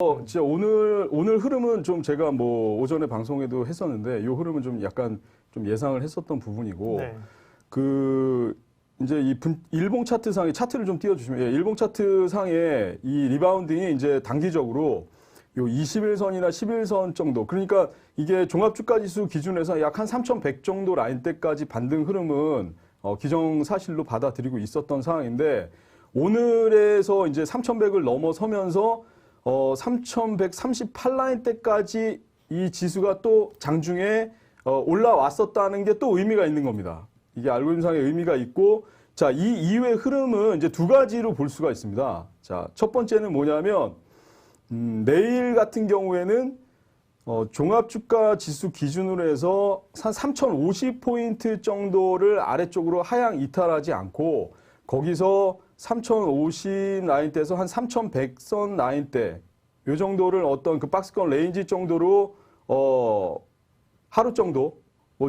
진짜 오늘 흐름은 좀 제가 뭐 오전에 방송에도 했었는데 요 흐름은 좀 약간 좀 예상을 했었던 부분이고 네. 이제 일봉 차트 상에 차트를 좀 띄워주시면 일봉 차트 상에 이 리바운딩이 이제 단기적으로 요 21선이나 11선 정도 그러니까 이게 종합주가지수 기준에서 약 한 3,100 정도 라인대까지 반등 흐름은 기정사실로 받아들이고 있었던 상황인데 오늘에서 이제 3,100을 넘어서면서 3,138라인대까지 이 지수가 또 장중에 올라왔었다는 게 또 의미가 있는 겁니다. 이게 알고리즘상의 의미가 있고, 자, 이 이후의 흐름은 이제 두 가지로 볼 수가 있습니다. 자, 첫 번째는 뭐냐면, 내일 같은 경우에는 종합주가 지수 기준으로 해서 한 3,050포인트 정도를 아래쪽으로 하향 이탈하지 않고, 거기서 3,050 라인대에서 한 3,100선 라인대, 요 정도를 어떤 그 박스권 레인지 정도로, 하루 정도, 뭐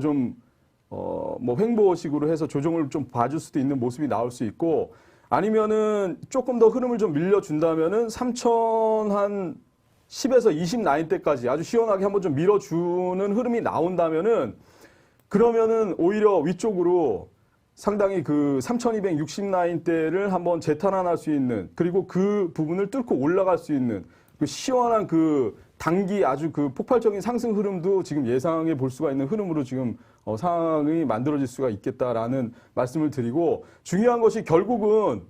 횡보식으로 해서 조정을 좀 봐줄 수도 있는 모습이 나올 수 있고, 아니면은 조금 더 흐름을 좀 밀려준다면은 3,000 한 10에서 20 라인대까지 아주 시원하게 한번 좀 밀어주는 흐름이 나온다면은, 그러면은 오히려 위쪽으로 상당히 그 3,260 라인대를 한번 재탄환할 수 있는, 그리고 그 부분을 뚫고 올라갈 수 있는 그 시원한 그 단기 아주 그 폭발적인 상승 흐름도 지금 예상해 볼 수가 있는 흐름으로 지금 상황이 만들어질 수가 있겠다라는 말씀을 드리고, 중요한 것이 결국은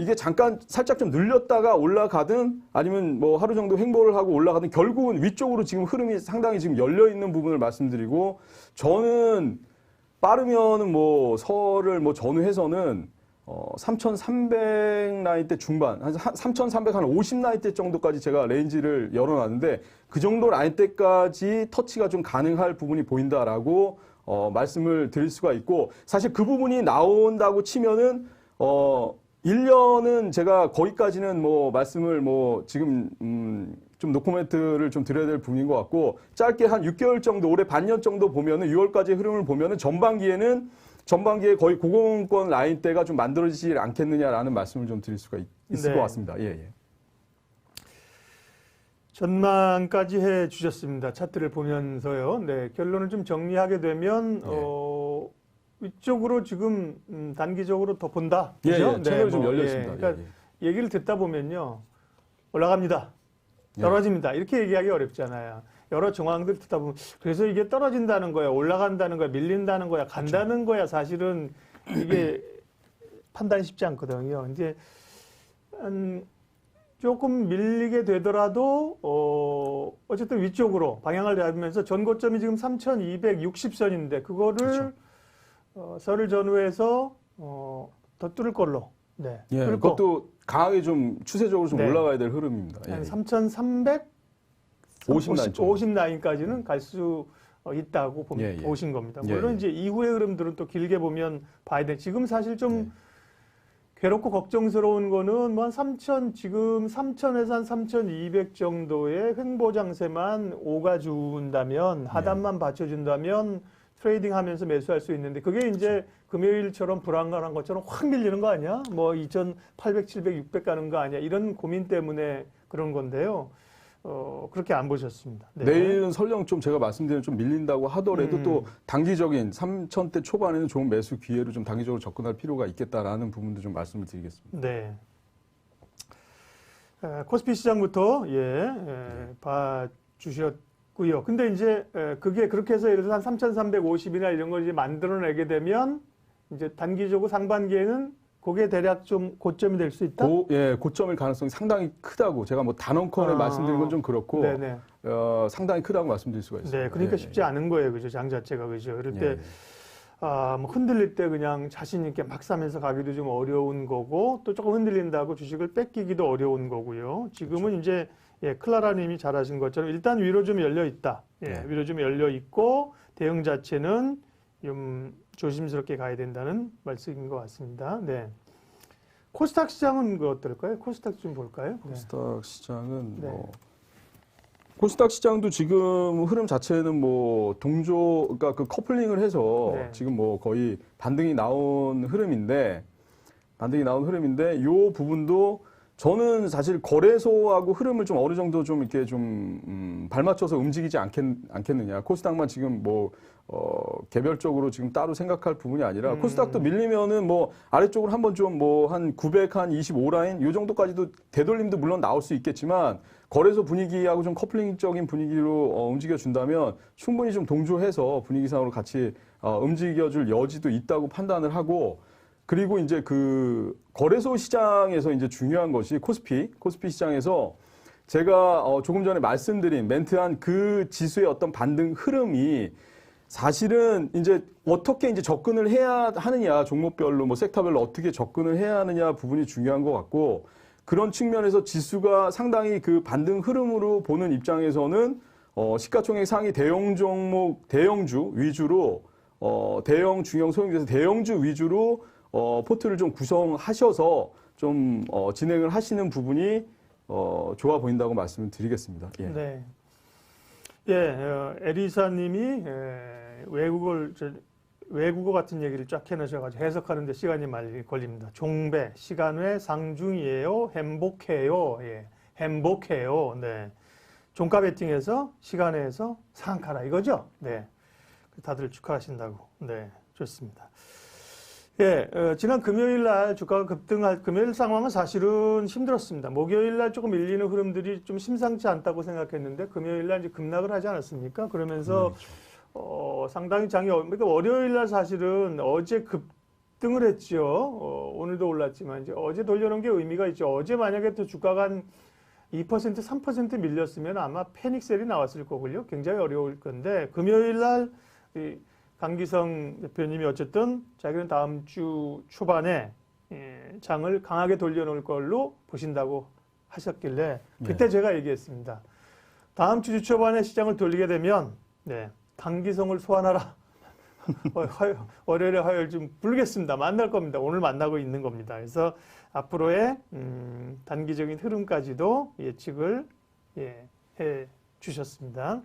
이게 잠깐 살짝 좀 늘렸다가 올라가든 아니면 뭐 하루 정도 횡보를 하고 올라가든 결국은 위쪽으로 지금 흐름이 상당히 지금 열려 있는 부분을 말씀드리고, 저는 빠르면은 뭐 설을 뭐 전후해서는 3,300 라인대 중반, 한 3,300 한 50 라인대 정도까지 제가 레인지를 열어놨는데 그 정도 라인대까지 터치가 좀 가능할 부분이 보인다라고 말씀을 드릴 수가 있고, 사실 그 부분이 나온다고 치면은 1년은 제가 거기까지는 뭐 말씀을 뭐 지금 좀 노코멘트를 좀 드려야 될 부분인 것 같고, 짧게 한 6개월 정도, 올해 반년 정도 보면은 6월까지 흐름을 보면은 전반기에 거의 고공권 라인대가 좀 만들어지지 않겠느냐라는 말씀을 좀 드릴 수가 있을 것 같습니다. 예, 예. 전망까지 해 주셨습니다. 차트를 보면서요. 네, 결론을 좀 정리하게 되면 위쪽으로 지금 단기적으로 더 본다. 예, 그죠? 예, 채널이 좀 열려 있습니다. 그러니까 얘기를 듣다 보면요, 올라갑니다, 떨어집니다, 이렇게 얘기하기 어렵잖아요. 여러 정황들 듣다 보면 그래서 이게 떨어진다는 거야, 올라간다는 거야, 밀린다는 거야, 간다는 거야, 사실은 이게 판단이 쉽지 않거든요. 이제 조금 밀리게 되더라도 어쨌든 위쪽으로 방향을 잡으면서 전고점이 지금 3,260선인데 그거를 설을 전후해서 더 뚫을 걸로. 네. 예, 그것도 강하게 좀 추세적으로 좀 올라가야 될 흐름입니다. 예. 3,350 라인까지는 갈 수 있다고 보신 겁니다. 물론 이제 이후의 흐름들은 또 길게 보면 봐야 돼. 지금 사실 좀 괴롭고 걱정스러운 거는 뭐 한 3,000, 지금 3,000에서 한 3,200 정도의 횡보 장세만 오가준다면, 하단만 받쳐준다면 트레이딩 하면서 매수할 수 있는데, 그게 이제 금요일처럼 불안감한 것처럼 확 밀리는 거 아니야? 뭐 2,800, 700, 600 가는 거 아니야? 이런 고민 때문에 그런 건데요. 그렇게 안 보셨습니다. 네. 내일은 설령 좀 제가 말씀드린 좀 밀린다고 하더라도 또 단기적인 3,000대 초반에는 좋은 매수 기회로 좀 단기적으로 접근할 필요가 있겠다라는 부분도 좀 말씀을 드리겠습니다. 네. 코스피 시장부터 봐주셨고요. 근데 이제 그게 그렇게 해서 예를 들어서 한 3,350이나 이런 걸 이제 만들어내게 되면 이제 단기적으로 상반기에는 그게 대략 좀 고점이 될 수 있다? 고점일 가능성이 상당히 크다고, 제가 뭐 단언컨에 말씀드린 건 좀 그렇고, 상당히 크다고 말씀드릴 수가 있습니다. 네, 그러니까 쉽지 않은 거예요, 그죠? 장 자체가, 그죠? 그럴 때, 뭐 흔들릴 때 그냥 자신 있게 막 사면서 가기도 좀 어려운 거고, 또 조금 흔들린다고 주식을 뺏기기도 어려운 거고요. 지금은 이제, 클라라님이 잘하신 것처럼 일단 위로 좀 열려 있다. 위로 좀 열려 있고, 대응 자체는 좀 조심스럽게 가야 된다는 말씀인 것 같습니다. 네. 코스닥 시장은 어떨까요? 코스닥 좀 볼까요? 코스닥 시장은 코스닥 시장도 지금 흐름 자체는 뭐 그러니까 그 커플링을 해서 지금 뭐 거의 반등이 나온 흐름인데 요 부분도 저는 사실 거래소하고 흐름을 좀 어느 정도 좀 이렇게 발맞춰서 움직이지 않겠느냐. 코스닥만 지금 개별적으로 지금 따로 생각할 부분이 아니라 코스닥도 밀리면은 아래쪽으로 한번 좀 한 925라인 요 정도까지도 되돌림도 물론 나올 수 있겠지만 거래소 분위기하고 좀 커플링적인 분위기로 움직여 준다면 충분히 좀 동조해서 분위기상으로 같이 움직여줄 여지도 있다고 판단을 하고 그리고 이제 그 거래소 시장에서 이제 중요한 것이 코스피 시장에서 제가 조금 전에 말씀드린 멘트한 그 지수의 어떤 반등 흐름이 사실은 이제 어떻게 이제 접근을 해야 하느냐 종목별로 섹터별로 어떻게 접근을 해야 하느냐 부분이 중요한 것 같고 그런 측면에서 지수가 상당히 그 반등 흐름으로 보는 입장에서는 시가총액 상위 대형 종목 대형주 위주로 대형 중형 소형주에서 대형주 위주로 포트를 좀 구성하셔서 좀 진행을 하시는 부분이 좋아 보인다고 말씀을 드리겠습니다. 예. 네. 예, 에리사님이 외국어 같은 얘기를 쫙 해놓으셔가지고 해석하는데 시간이 많이 걸립니다. 종배, 시간외, 상중이에요, 행복해요, 예, 행복해요. 네. 종가 베팅에서 시간외에서 상한가라 이거죠. 네. 다들 축하하신다고. 네, 좋습니다. 예, 지난 금요일 날 주가가 급등할 금요일 상황은 사실은 힘들었습니다. 목요일 날 조금 밀리는 흐름들이 좀 심상치 않다고 생각했는데 금요일 날 이제 급락을 하지 않았습니까? 그러면서 상당히 그러니까 월요일 날 사실은 어제 급등을 했죠. 오늘도 올랐지만 이제 어제 돌려놓은 게 의미가 있죠. 어제 만약에 또 주가가 한 2%, 3% 밀렸으면 아마 패닉셀이 나왔을 거고요. 굉장히 어려울 건데 금요일 날 강기성 대표님이 어쨌든 자기는 다음 주 초반에 장을 강하게 돌려놓을 걸로 보신다고 하셨길래 그때 제가 얘기했습니다. 다음 주 초반에 시장을 돌리게 되면 강기성을 소환하라. 월요일에 화요일 좀 부르겠습니다. 만날 겁니다. 오늘 만나고 있는 겁니다. 그래서 앞으로의 단기적인 흐름까지도 예측을 해 주셨습니다.